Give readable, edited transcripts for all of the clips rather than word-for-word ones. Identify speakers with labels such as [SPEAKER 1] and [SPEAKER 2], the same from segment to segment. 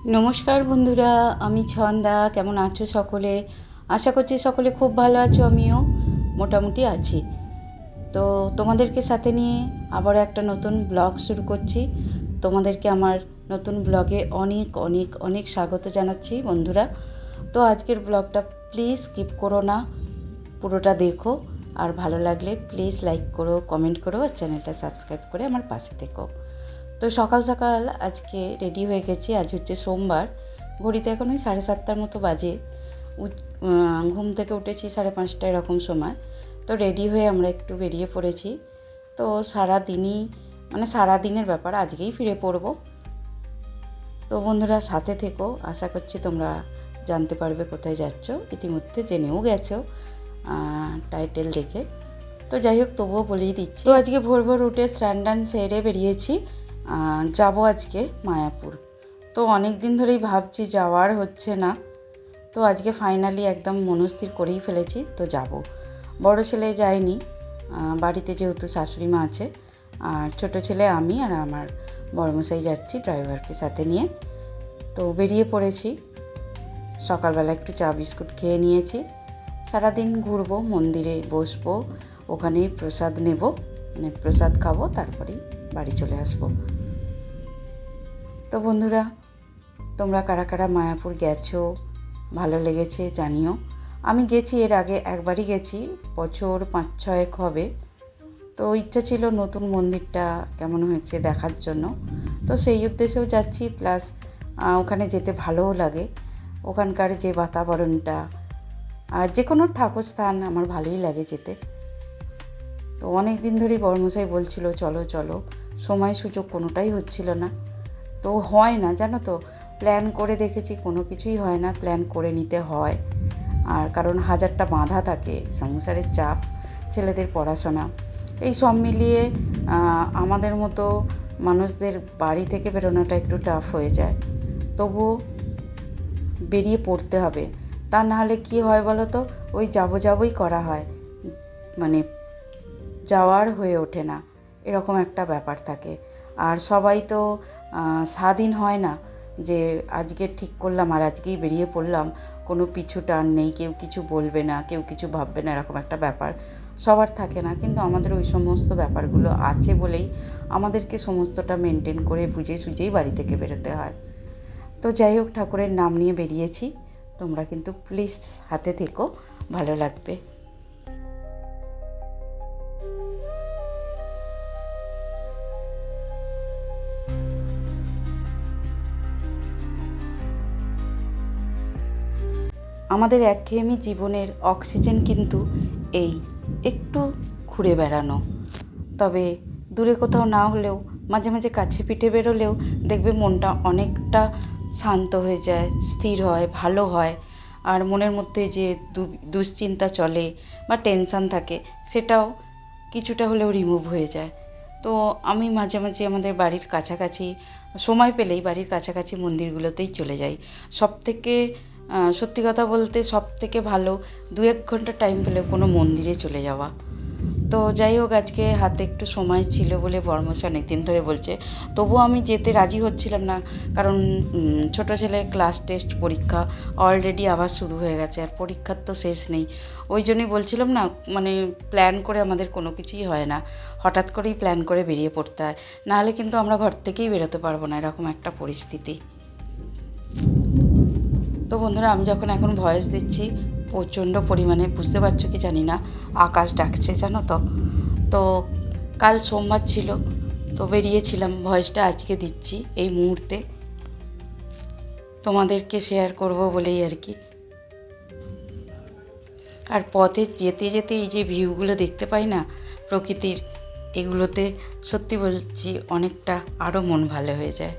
[SPEAKER 1] নমস্কার বন্ধুরা, আমি ছন্দা। কেমন আছো সকলে? আশা করছি সকলে খুব ভালো আছো, আমিও মোটামুটি আছি। তো তোমাদেরকে সাথে নিয়ে আবারও একটা নতুন ব্লগ শুরু করছি। তোমাদেরকে আমার নতুন ব্লগে অনেক অনেক অনেক স্বাগত জানাচ্ছি বন্ধুরা। তো আজকের ব্লগটা প্লিজ স্কিপ করো না, পুরোটা দেখো। আর ভালো লাগলে প্লিজ লাইক করো, কমেন্ট করো, আর চ্যানেলটা সাবস্ক্রাইব করে আমার পাশে থেকো। তো সকাল সকাল আজকে রেডি হয়ে গেছি। আজ হচ্ছে সোমবার, ঘড়িতে এখন ওই 7:30 মতো বাজে। ঘুম থেকে উঠেছি 5:30 এরকম সময়। তো রেডি হয়ে আমরা একটু বেরিয়ে পড়েছি। তো সারাদিনের ব্যাপার, আজকেই ফিরে পড়ব। তো বন্ধুরা সাথে থেকো, আশা করছি তোমরা জানতে পারবে কোথায় যাচ্ছ। ইতিমধ্যে জেনেও গেছো টাইটেল দেখে। তো যাই হোক, তবুও বলেই দিচ্ছি। তো আজকে ভোর ভোর উঠে স্নান টান সেরে বেরিয়েছি। যাব আজকে মায়াপুর। তো অনেক দিন ধরেই ভাবছি, যাওয়ার হচ্ছে না। তো আজকে ফাইনালি একদম মনস্থির করেই ফেলেছি, তো যাব। বড় ছেলে যায়নি, বাড়িতে যেহেতু শাশুড়ি মা আছে। আর ছোট ছেলে, আমি আর আমার বড়মশাই যাচ্ছি ড্রাইভারকে সাথে নিয়ে। তো বেরিয়ে পড়েছি। সকালবেলা একটু চা বিস্কুট খেয়ে নিয়েছি। সারাদিন ঘুরবো, মন্দিরে বসবো, ওখানেই প্রসাদ নেব, প্রসাদ খাবো, তারপরেই বাড়ি চলে আসবো। তো বন্ধুরা, তোমরা কারা কারা মায়াপুর গেছো, ভালো লেগেছে জানিও। আমি গেছি, এর আগে একবারই গেছি, বছর 5-6 হবে। তো ইচ্ছা ছিল নতুন মন্দিরটা কেমন হয়েছে দেখার জন্য। তো সেই উদ্দেশ্যেও যাচ্ছি, প্লাস ওখানে যেতে ভালোও লাগে। ওখানকার যে বাতাবরণটা, আর যে কোনো ঠাকুর স্থান আমার ভালোই লাগে যেতে। তো অনেক দিন ধরেই বড়মশাই বলছিল চলো চলো, সময় সুযোগ কোনোটাই হচ্ছিল না। তো হয় না, জানো তো, প্ল্যান করে দেখেছি, কোনো কিছুই হয় না। প্ল্যান করে নিতে হয়, আর কারণ হাজারটা বাঁধা থাকে, সংসারের চাপ, ছেলেদের পড়াশোনা, এই সব মিলিয়ে আমাদের মতো মানুষদের বাড়ি থেকে বেরোনোটা একটু টাফ হয়ে যায়। তবুও বেরিয়ে পড়তে হবে, তা নাহলে কি হয় বলো তো, ওই যাবোই করা হয়, মানে যাওয়ার হয়ে ওঠে না, এরকম একটা ব্যাপার থাকে। আর সবাই তো স্বাধীন হয় না যে আজকে ঠিক করলাম আর আজকেই বেরিয়ে পড়লাম, কোনো পিছু টান নেই, কেউ কিছু বলবে না, কেউ কিছু ভাববে না, এরকম একটা ব্যাপার সবার থাকে না। কিন্তু আমাদের ওই সমস্ত ব্যাপারগুলো আছে বলেই আমাদেরকে সমস্তটা মেনটেন করে বুঝে সুঝেই বাড়ি থেকে বেরোতে হয়। তো যাই হোক, ঠাকুরের নাম নিয়ে বেরিয়েছি। তোমরা কিন্তু প্লিজ হাতে থেকো, ভালো লাগবে। আমাদের একঘেয়েমি জীবনের অক্সিজেন কিন্তু এই একটু ঘুরে বেড়ানো। তবে দূরে কোথাও না হলেও মাঝে মাঝে কাছে পিঠে বেরোলেও দেখবে মনটা অনেকটা শান্ত হয়ে যায়, স্থির হয়, ভালো হয়। আর মনের মধ্যে যে দুশ্চিন্তা চলে বা টেনশান থাকে, সেটাও কিছুটা হলেও রিমুভ হয়ে যায়। তো আমি মাঝে মাঝে আমাদের বাড়ির কাছাকাছি সময় পেলেই বাড়ির কাছাকাছি মন্দিরগুলোতেই চলে যাই। সবথেকে সত্যি কথা বলতে সবথেকে ভালো 2-1 ঘন্টা টাইম পেলে কোনো মন্দিরে চলে যাওয়া। তো যাই হোক, আজকে হাতে একটু সময় ছিল বলে বড়মশাই অনেক দিন ধরে বলছে, তবুও আমি যেতে রাজি হচ্ছিলাম না। কারণ ছোটো ছেলের ক্লাস টেস্ট পরীক্ষা অলরেডি আবার শুরু হয়ে গেছে, আর পরীক্ষার তো শেষ নেই। ওই জন্যই বলছিলাম না, মানে প্ল্যান করে আমাদের কোনো কিছুই হয় না, হঠাৎ করেই প্ল্যান করে বেরিয়ে পড়তে হয়, নাহলে কিন্তু আমরা ঘর থেকেই বেরোতে পারবো না, এরকম একটা পরিস্থিতি। তো বন্ধুরা, আমি যখন এখন ভয়েস দিচ্ছি, প্রচণ্ড পরিমাণে, বুঝতে পারছো কি জানি না, আকাশ ডাকছে জানো তো। তো কাল সোমবার ছিল, তো বেরিয়েছিলাম, ভয়েসটা আজকে দিচ্ছি এই মুহূর্তে, তোমাদেরকে শেয়ার করব বলেই আর কি। আর পথে যেতে যেতে এই যে ভিউগুলো দেখতে পাই না প্রকৃতির, এগুলোতে সত্যি বলছি অনেকটা আরও মন ভালো হয়ে যায়।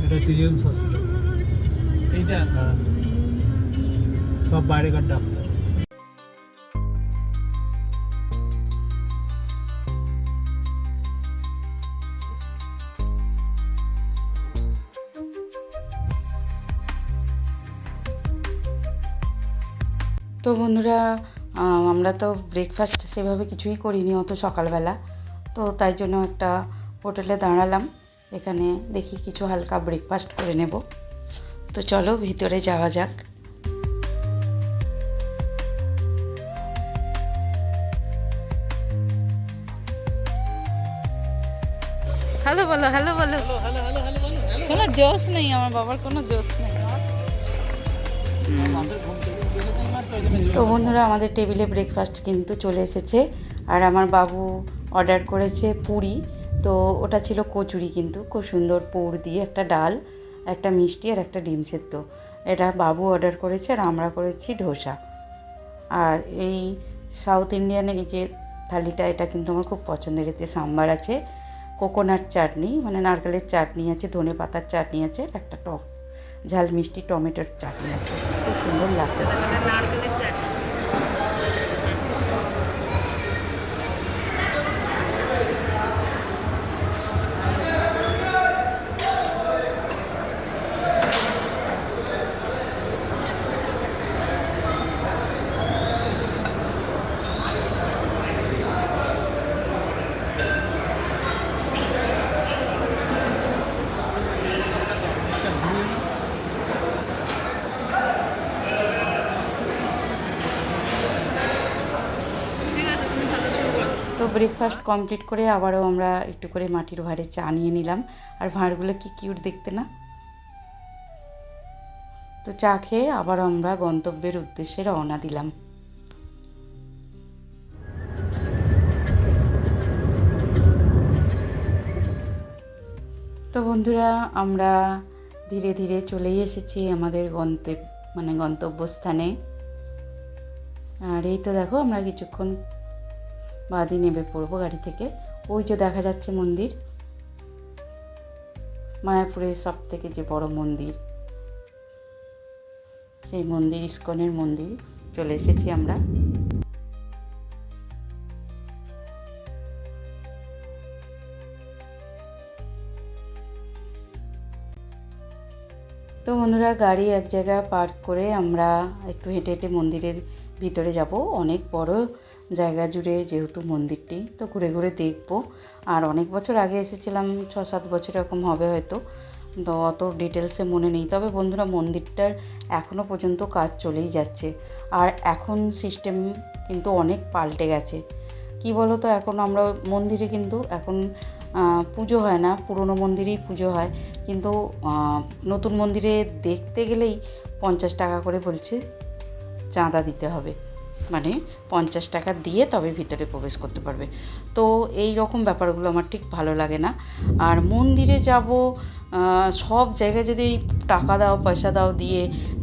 [SPEAKER 2] এটা হচ্ছে ইউএমস হসপিটাল। এইটা সব বাইরেকার ডাক্তার।
[SPEAKER 1] তো বন্ধুরা, আমরা তো ব্রেকফাস্ট সেভাবে কিছুই করিনি অত সকালবেলা, তো তাই জন্য একটা হোটেলে দাঁড়ালাম। এখানে দেখি কিছু হালকা ব্রেকফাস্ট করে নেব। তো চলো ভিতরে যাওয়া যাক। হ্যালো বলো, হ্যালো বলো। কোনো জোশ নেই, আমার বাবার কোনো জোশ নেই। তো বন্ধুরা, আমাদের টেবিলে ব্রেকফাস্ট কিন্তু চলে এসেছে। আর আমার বাবু অর্ডার করেছে পুরি। তো ওটা ছিল কচুরি, কিন্তু খুব সুন্দর পুর দিয়ে একটা ডাল, একটা মিষ্টি আর একটা ডিম সেদ্ধ। এটা বাবু অর্ডার করেছে আর আমরা করেছি ধোসা। আর এই সাউথ ইন্ডিয়ান এই যে থালিটা, এটা কিন্তু আমার খুব পছন্দের। এতে সাম্বার আছে, কোকোনাট চাটনি মানে নারকেলের চাটনি আছে, ধনে পাতার চাটনি আছে, একটা টক ঝাল মিষ্টি টমেটোর চাটনি আছে। খুব সুন্দর লাগবে নারকেলের চাটনি। তো ব্রেকফাস্ট কমপ্লিট করে আবারও আমরা একটু করে মাটির ভাঁড়ে চা নিয়ে নিলাম। আর ভাঁড়গুলো কি কিউট দেখতে না? তো চা খেয়ে আবার আমরা গন্তব্যের উদ্দেশ্যে রওনা দিলাম। তো বন্ধুরা, আমরা ধীরে ধীরে চলেই এসেছি আমাদের গন্তব্যস্থানে। আর এই তো দেখো, আমরা কিছুক্ষণ বাদই নেমে পড়বো গাড়ি থেকে। ওই যে দেখা যাচ্ছে মন্দির, মায়াপুরের সব থেকে যে বড় মন্দির, সেই মন্দির ইস্কনের মন্দির চলে এসেছি আমরা। তো বন্ধুরা, গাড়ি এক জায়গায় পার্ক করে আমরা একটু হেঁটে হেঁটে মন্দিরের ভিতরে যাব। অনেক বড় জায়গা জুড়ে যেহেতু মন্দিরটি, তো ঘুরে ঘুরে দেখব। আর অনেক বছর আগে এসেছিলাম, 6-7 বছর এরকম হবে হয়তো, তো অত ডিটেলসে মনে নেই। তবে বন্ধুরা, মন্দিরটার এখনও পর্যন্ত কাজ চলেই যাচ্ছে। আর এখন সিস্টেম কিন্তু অনেক পাল্টে গেছে। কি বলো তো, এখন আমরা মন্দিরে কিন্তু এখন পুজো হয় না, পুরনো মন্দিরেই পুজো হয়। কিন্তু নতুন মন্দিরে দেখতে গেলেই 50 টাকা করে বলছে চাঁদা দিতে হবে, মানে 50 টাকা দিয়ে তবে ভিতরে প্রবেশ করতে পারবে। তো এই রকম ব্যাপারগুলো আমার ঠিক ভালো লাগে না। আর মন্দিরে যাব, সব জায়গায় যদি টাকা দাও পয়সা দাও দিয়ে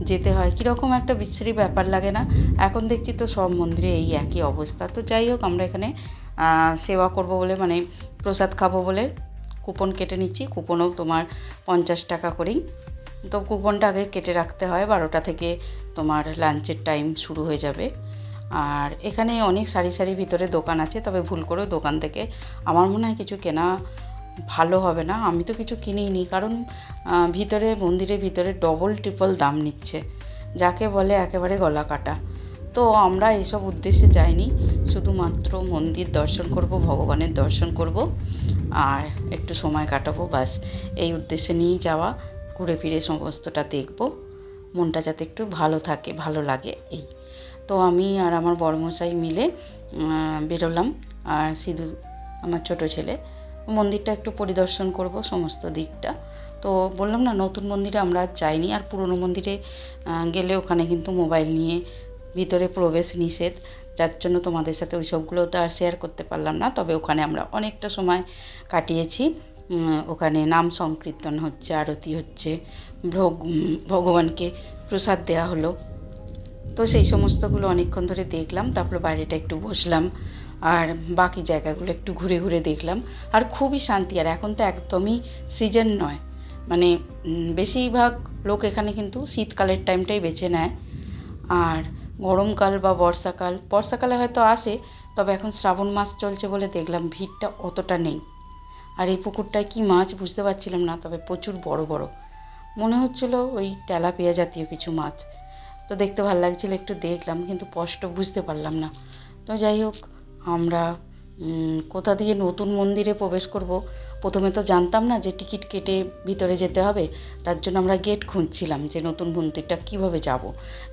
[SPEAKER 1] যেতে হয়, কীরকম একটা বিশ্রী ব্যাপার লাগে না? এখন দেখছি তো সব মন্দিরে এই একই অবস্থা। তো যাই হোক, আমরা এখানে সেবা করব বলে, মানে প্রসাদ খাবো বলে কুপন কেটে নিচ্ছি। কুপনও তোমার 50 টাকা করেই। তো কুপনটা আগে কেটে রাখতে হয়, 12টা থেকে তোমার লাঞ্চের টাইম শুরু হয়ে যাবে। আর এখানে অনেক সারি সারি ভিতরে দোকান আছে, তবে ভুল করেও দোকান থেকে আমার মনে হয় কিছু কেনা ভালো হবে না। আমি তো কিছু কিনিনি, কারণ ভিতরে মন্দিরের ভিতরে ডবল ট্রিপল দাম নিচ্ছে, যাকে বলে একেবারে গলা কাটা। তো আমরা এসব উদ্দেশ্যে যাইনি, শুধুমাত্র মন্দির দর্শন করব, ভগবানের দর্শন করব আর একটু সময় কাটাবো, বাস এই উদ্দেশ্যে নিয়েই যাওয়া। ঘুরে ফিরে সমস্তটা দেখব, মনটা যাতে একটু ভালো থাকে, ভালো লাগে এই। তো আমি আর আমার বড়মশাই মিলে বেরোলাম। আর সিধু আমার ছোট ছেলে, মন্দিরটা একটু পরিদর্শন করব সমস্ত দিকটা। তো বললাম না, নতুন মন্দিরে আমরা যাইনি। আর পুরনো মন্দিরে গেলে ওখানে কিন্তু মোবাইল নিয়ে ভিতরে প্রবেশ নিষেধ, যার জন্য তোমাদের সাথে ওই সবগুলো তো আর শেয়ার করতে পারলাম না। তবে ওখানে আমরা অনেকটা সময় কাটিয়েছি। ওখানে নাম সংকীর্তন হচ্ছে, আরতি হচ্ছে, ভগবানকে প্রসাদ দেওয়া হলো। তো সেই সমস্তগুলো অনেকক্ষণ ধরে দেখলাম, তারপর বাইরেটা একটু বসলাম আর বাকি জায়গাগুলো একটু ঘুরে ঘুরে দেখলাম। আর খুবই শান্তি। আর এখন তো একদমই সিজন নয়, মানে বেশিরভাগ লোক এখানে কিন্তু শীতকালের টাইমটাই বেছে নেয়। আর গরমকাল বা বর্ষাকালে হয়তো আসে, তবে এখন শ্রাবণ মাস চলছে বলে দেখলাম ভিড়টা অতটা নেই। আর এই পুকুরটায় কী মাছ বুঝতে পারছিলাম না, তবে প্রচুর বড় বড় মনে হচ্ছিল, ওই তেলাপিয়া জাতীয় কিছু মাছ। তো দেখতে ভালো লাগছিলো, একটু দেখলাম, কিন্তু স্পষ্ট বুঝতে পারলাম না। তো যাই হোক, আমরা কোথা দিয়ে নতুন মন্দিরে প্রবেশ করব, প্রথমে তো জানতাম না যে টিকিট কেটে ভিতরে যেতে হবে। তার জন্য আমরা গেট খুঁজছিলাম যে নতুন মন্দিরটা কিভাবে যাব।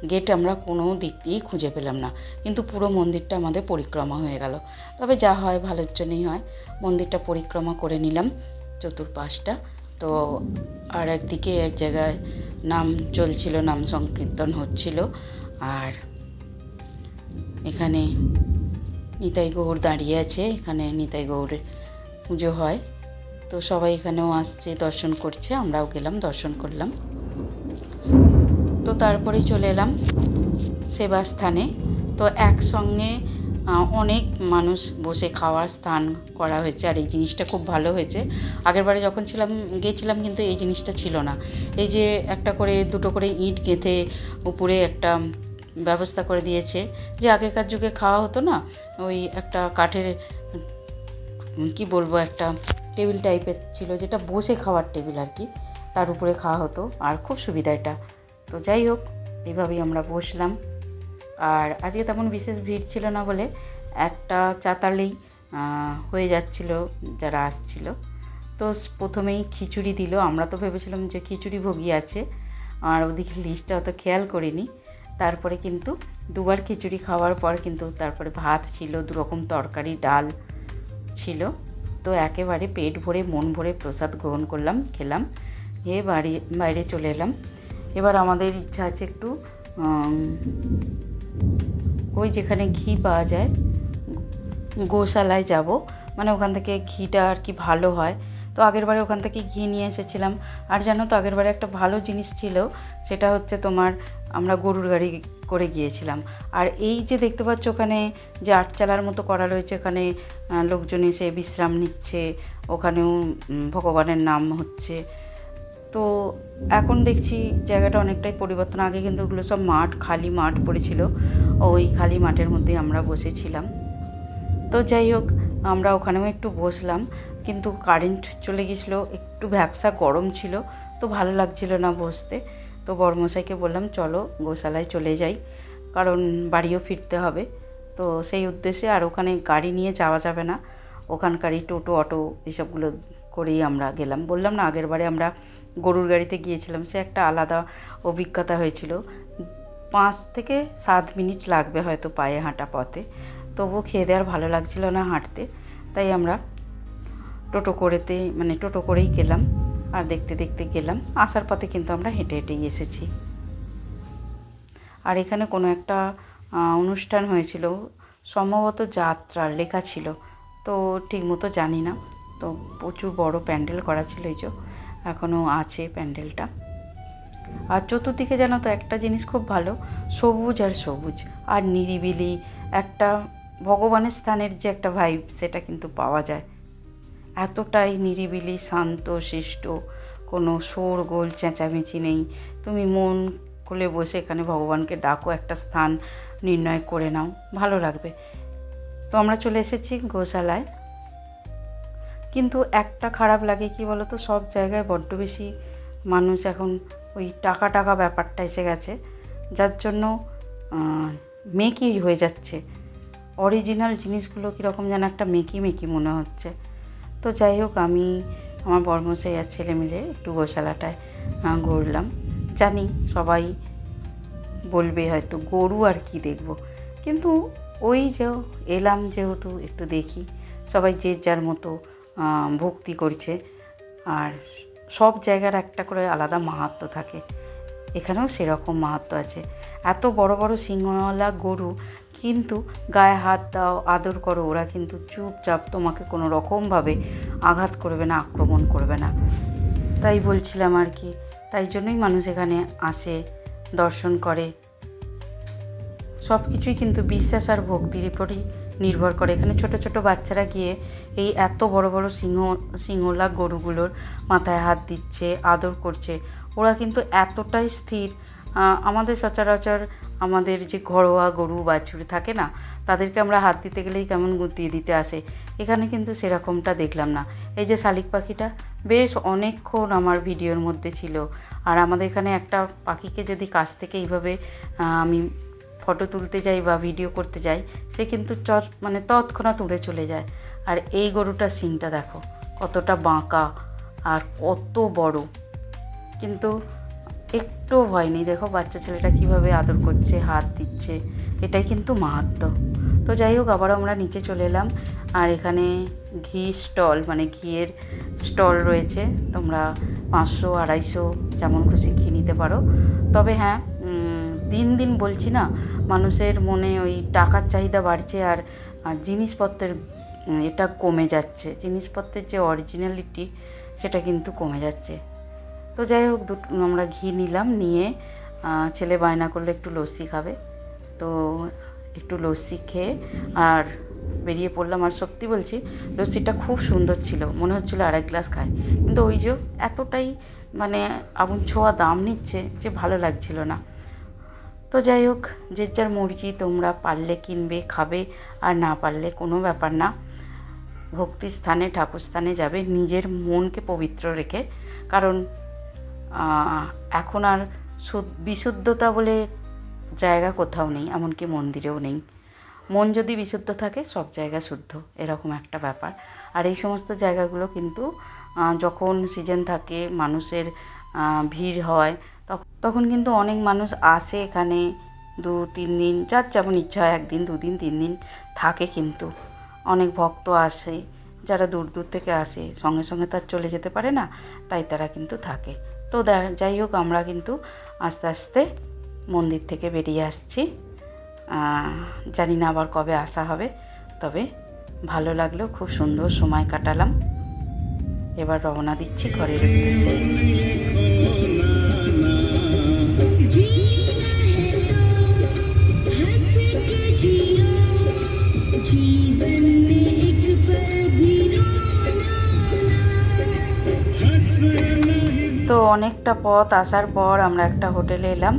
[SPEAKER 1] গেট আমরা কোনো দিক দিয়েই খুঁজে পেলাম না, কিন্তু পুরো মন্দিরটা আমাদের পরিক্রমা হয়ে গেল। তবে যা হয় ভালোর জন্যই হয়। মন্দিরটা পরিক্রমা করে নিলাম চতুর্পাশটা। তো আর একদিকে এক জায়গায় নাম চলছিল, নাম সংকীর্তন হচ্ছিল, আর এখানে নিতাই গৌর দাঁড়িয়ে আছে। এখানে নিতাই গৌরের পুজো হয়, তো সবাই এখানেও আসছে, দর্শন করছে, আমরাও গেলাম, দর্শন করলাম। তো তারপরে চলে এলাম সেবাস্থানে। তো একসঙ্গে অনেক মানুষ বসে খাওয়ার স্থান করা হয়েছে, আর এই জিনিসটা খুব ভালো হয়েছে। আগেরবারে যখন গিয়েছিলাম কিন্তু এই জিনিসটা ছিল না। এই যে একটা করে দুটো করে ইঁট গেঁথে উপরে একটা ব্যবস্থা করে দিয়েছে, যে আগেকার যুগে খাওয়া হতো না, ওই একটা কাঠের কি বলবো, একটা টেবিল টাইপের ছিল, যেটা বসে খাওয়ার টেবিল আর কি, তার উপরে খাওয়া হতো, আর খুব সুবিধা এটা। তো যাই হোক, এইভাবেই আমরা বসলাম। আর আজকে তেমন বিশেষ ভিড় ছিল না বলে একটা চাতালেই হয়ে যাচ্ছিল যারা আসছিল। তো প্রথমেই খিচুড়ি দিল। আমরা তো ভেবেছিলাম যে খিচুড়ি ভোগী আছে, আর ওদিকে লিস্টটা অত খেয়াল করিনি। তারপরে কিন্তু দুবার খিচুড়ি খাওয়ার পর কিন্তু তারপরে ভাত ছিল, দুরকম তরকারি, ডাল ছিল। তো একেবারে পেট ভরে মন ভরে প্রসাদ গ্রহণ করলাম, খেলাম, বাইরে চলে এলাম। এবার আমাদের ইচ্ছা আছে একটু ওই যেখানে ঘি পাওয়া যায় গোশালায় যাব, মানে ওখান থেকে ঘিটা আর কি ভালো হয়। তো আগেরবারে ওখান থেকে ঘি নিয়ে এসেছিলাম। আর জানো তো আগেরবারে একটা ভালো জিনিস ছিল, সেটা হচ্ছে তোমার আমরা গরুর গাড়ি করে গিয়েছিলাম। আর এই যে দেখতে পাচ্ছ ওখানে যে আটচালার মতো করা রয়েছে, ওখানে লোকজন এসে বিশ্রাম নিচ্ছে, ওখানেও ভগবানের নাম হচ্ছে। তো এখন দেখছি জায়গাটা অনেকটাই পরিবর্তন। আগে কিন্তু ওগুলো সব মাঠ, খালি মাঠ পড়েছিল, ওই খালি মাঠের মধ্যে আমরা বসেছিলাম। তো যাই হোক, আমরা ওখানেও একটু বসলাম, কিন্তু কারেন্ট চলে গেছিলো, একটু ভ্যাপসা গরম ছিল, তো ভালো লাগছিল না বসতে। তো বড়মশাইকে বললাম চলো গোশালায় চলে যাই, কারণ বাড়িও ফিরতে হবে। তো সেই উদ্দেশ্যে, আর ওখানে গাড়ি নিয়ে যাওয়া যাবে না, ওখানকারই টোটো, অটো এসবগুলো করেই আমরা গেলাম। বললাম না আগেরবারে আমরা গরুর গাড়িতে গিয়েছিলাম, সে একটা আলাদা অভিজ্ঞতা হয়েছিল। 5 থেকে 7 মিনিট লাগবে হয়তো পায়ে হাঁটা পথে, তবুও খেয়ে দেওয়ার ভালো লাগছিল না হাঁটতে, তাই আমরা টোটো করেই গেলাম। আর দেখতে দেখতে গেলাম, আসার পথে কিন্তু আমরা হেঁটে হেঁটেই এসেছি। আর এখানে কোনো একটা অনুষ্ঠান হয়েছিল, সম্ভবত যাত্রার লেখা ছিল, তো ঠিক মতো জানি না। তো প্রচুর বড় প্যান্ডেল করা ছিল, এই যে এখনও আছে প্যান্ডেলটা। আর চতুর্দিকে জানো তো একটা জিনিস খুব ভালো, সবুজ আর সবুজ আর নিরিবিলি, একটা ভগবানের স্থানের যে একটা ভাইব, সেটা কিন্তু পাওয়া যায়। এতটাই নিরিবিলি, শান্ত শিষ্ট, কোনো শোরগোল চেঁচামেচি নেই। তুমি মন খুলে বসে এখানে ভগবানকে ডাকো, একটা স্থান নির্ণয় করে নাও, ভালো লাগবে। তো আমরা চলে এসেছি গোশালায়। কিন্তু একটা খারাপ লাগে কি বলো তো, সব জায়গায় বড্ড বেশি মানুষ এখন ওই টাকা ব্যাপারটা এসে গেছে, যার জন্য মেকি হয়ে যাচ্ছে। অরিজিনাল জিনিসগুলো কীরকম যেন একটা মেকি মনে হচ্ছে। তো যাই হোক, আমি আমার বড়মশাই আর ছেলে মিলে একটু গোশালাটায় ঘুরলাম। জানি সবাই বলবে হয়তো গরু আর কি দেখব, কিন্তু ওই যে এলাম যেহেতু একটু দেখি, সবাই যে যার মতো ভক্তি করছে, আর সব জায়গার একটা করে আলাদা মাহাত্ম্য থাকে, এখানেও সেরকম মাহাত্ম্য আছে। এত বড় বড় সিংহওয়ালা গরু, কিন্তু গায়ে হাত দাও, আদর করো, ওরা কিন্তু চুপচাপ তোমাকে কোনো রকমভাবে আঘাত করবে না, আক্রমণ করবে না। তাই বলছিলাম আর কি, তাই জন্যই মানুষ এখানে আসে, দর্শন করে। সব কিছুই কিন্তু বিশ্বাস আর ভক্তির উপরই নির্ভর করে। এখানে ছোট ছোট বাচ্চারা গিয়ে এই এত বড় বড় সিংহলা গরুগুলোর মাথায় হাত দিচ্ছে, আদর করছে। ওরা কিন্তু এতটাই স্থির। আমাদের সচরাচর আমাদের যে ঘরোয়া গরু বাছুর থাকে না, তাদেরকে আমরা হাত দিতে গেলেই কেমন গুটিয়ে দিতে আসে, এখানে কিন্তু সেরকমটা দেখলাম না। এই যে শালিক পাখিটা বেশ অনেকক্ষণ আমার ভিডিওর মধ্যে ছিল। আর আমাদের এখানে একটা পাখিকে যদি কাছ থেকে এইভাবে আমি ফটো তুলতে যাই বা ভিডিও করতে যাই, সে কিন্তু মানে তৎক্ষণাৎ উড়ে চলে যায়। আর এই গরুটার শিংটা দেখো কতটা বাঁকা আর কত বড়, কিন্তু একটু ভয় নেই। দেখো বাচ্চা ছেলেটা কিভাবে আদর করছে, হাত দিচ্ছে, এটাই কিন্তু মাহাত্ম্য। তো যাই হোক, আবার আমরা নিচে চলে এলাম। আর এখানে ঘি স্টল, মানে ঘিয়ের স্টল রয়েছে। তোমরা 500, 250 যেমন খুশি ঘি নিতে পারো। তবে হ্যাঁ, দিন দিন বলছি না, মানুষের মনে ওই টাকার চাহিদা বাড়ছে আর জিনিসপত্রের এটা কমে যাচ্ছে। জিনিসপত্রের যে অরিজিনালিটি সেটা কিন্তু কমে যাচ্ছে। তো যাই হোক, আমরা ঘি নিলাম, নিয়ে ছেলে বায়না করলো একটু লস্যি খাবে। তো একটু লস্যি খেয়ে আর বেরিয়ে পড়লাম। আর সত্যি বলছি, লস্যিটা খুব সুন্দর ছিল, মনে হচ্ছিলো আর এক গ্লাস খাই। কিন্তু ওই যে এতটাই মানে আগুন ছোঁয়া দাম নিচ্ছে যে ভালো লাগছিল না। তো যাই হোক, যে যার মর্জি, তোমরা পারলে কিনবে, খাবে, আর না পারলে কোনো ব্যাপার না। ভক্তি স্থানে, ঠাকুর স্থানে যাবে নিজের মনকে পবিত্র রেখে। কারণ এখন আর বিশুদ্ধতা বলে জায়গা কোথাও নেই, এমনকি মন্দিরেও নেই। মন যদি বিশুদ্ধ থাকে সব জায়গা শুদ্ধ, এরকম একটা ব্যাপার। আর এই সমস্ত জায়গাগুলো কিন্তু যখন সিজন থাকে, মানুষের ভিড় হয়, তখন কিন্তু অনেক মানুষ আসে এখানে 2-3 দিন, যার যেমন ইচ্ছা হয়, 1 দিন, 2 দিন, 3 দিন থাকে। কিন্তু অনেক ভক্ত আসে, যারা দূর দূর থেকে আসে, সঙ্গে সঙ্গে তার চলে যেতে পারে না, তাই তারা কিন্তু থাকে। তো যাই হোক, আমরা কিন্তু আস্তে আস্তে মন্দির থেকে বেরিয়ে আসছি। জানি না আবার কবে আসা হবে, তবে ভালো লাগলো, খুব সুন্দর সময় কাটালাম। এবার রওনা দিচ্ছি ঘরের উদ্দেশ্যে। তো অনেকটা পথ আসার পর আমরা একটা হোটেলে এলাম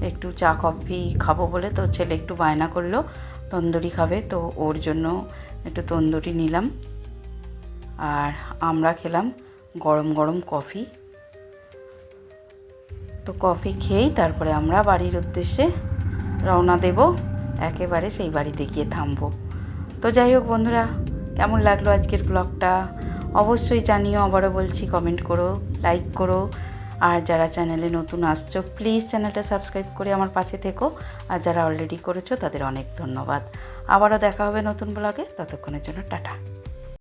[SPEAKER 1] একটু চা কফি খাবো বলে। তো ছেলে একটু বায়না করলো তন্দুরি খাবে, তো ওর জন্য একটু তন্দুরি নিলাম। আর আমরা খেলাম গরম গরম কফি। তো কফি খেয়েই তারপরে আমরা বাড়ির উদ্দেশ্যে রওনা দেব, একেবারে সেই বাড়িতে গিয়ে থামবো। তো যাই হোক বন্ধুরা, কেমন লাগলো আজকের ব্লগটা অবশ্যই জানিও। আবারও বলছি, কমেন্ট করো, লাইক করো। আর যারা চ্যানেলে নতুন আসছো, প্লিজ চ্যানেলটা সাবস্ক্রাইব করে আমার পাশে থেকো। আর যারা অলরেডি করেছো তাদের অনেক ধন্যবাদ। আবারও দেখা হবে নতুন ব্লগে, ততক্ষণের জন্য টাটা।